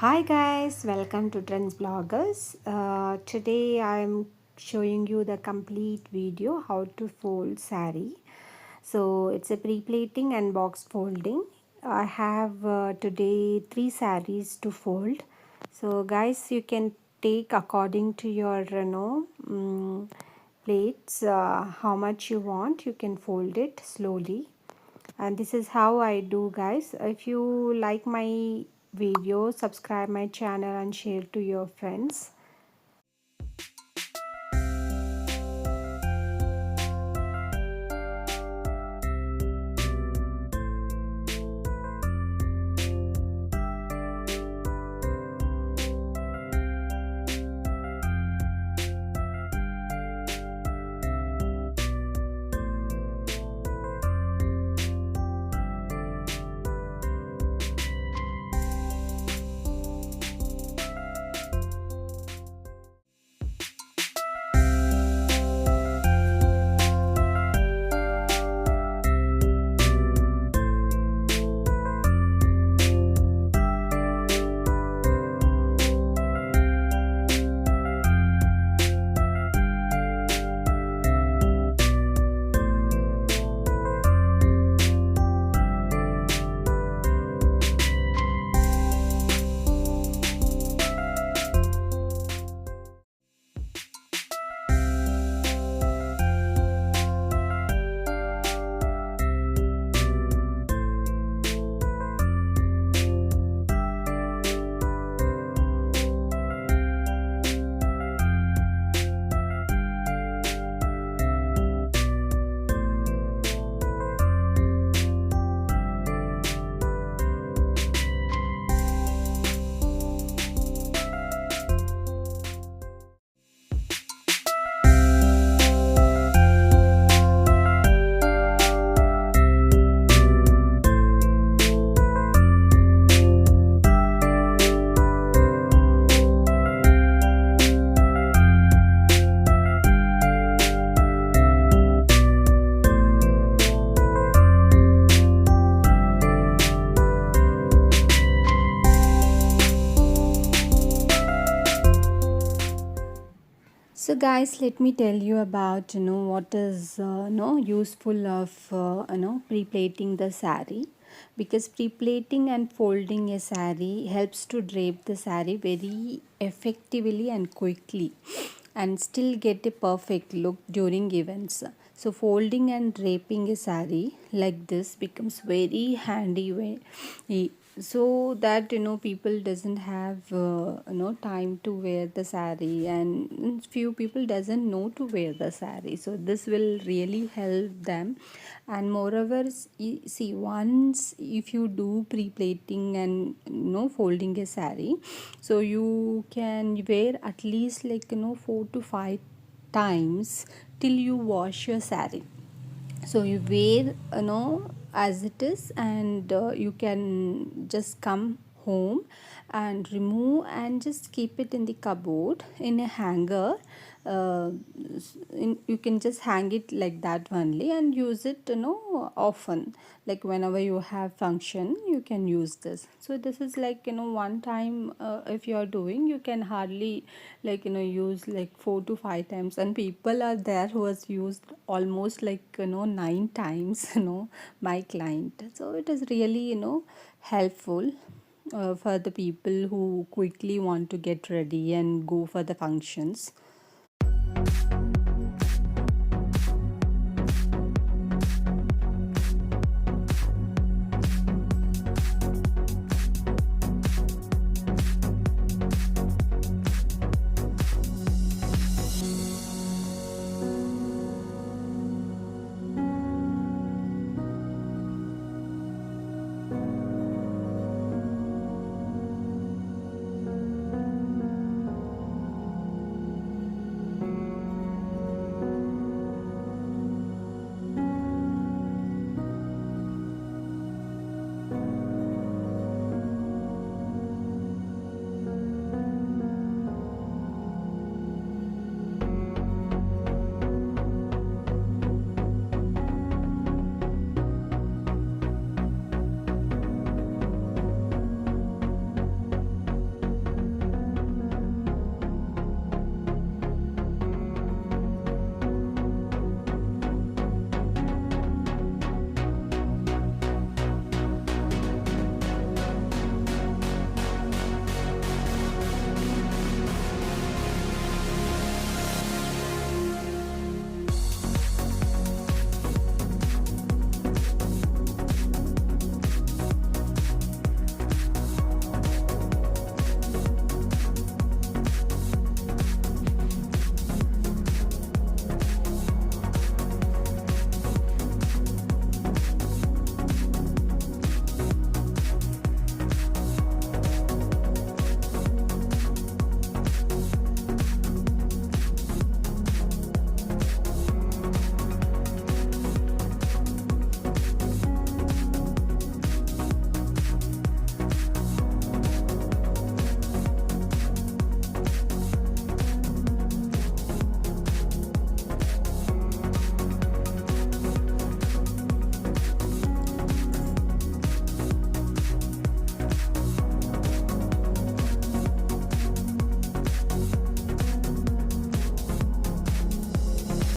Hi guys, welcome to Trends Bloggers. Today I'm showing you the complete video how to fold saree. So it's a pre-plating and box folding. I have today 3 sarees to fold. So guys, you can take according to your plates how much you want. You can fold it slowly, and this is how I do, guys. If you like my video, subscribe my channel and share to your friends. So guys, let me tell you about what is useful of pre-plating the saree, because pre-plating and folding a saree helps to drape the saree very effectively and quickly and still get a perfect look during events. So folding and draping a saree like this becomes very handy when so that people doesn't have time to wear the saree, and few people doesn't know to wear the saree, so this will really help them. And moreover, see, once if you do pre-plating and folding a saree, so you can wear at least 4 to 5 times till you wash your saree. So you wear as it is, and you can just come home and remove and just keep it in the cupboard in a hanger. You can just hang it like that only and use it often, like whenever you have function you can use this. So this is one time, if you are doing, you can hardly use like 4 to 5 times, and people are there who has used almost 9 times my client. So it is really helpful for the people who quickly want to get ready and go for the functions.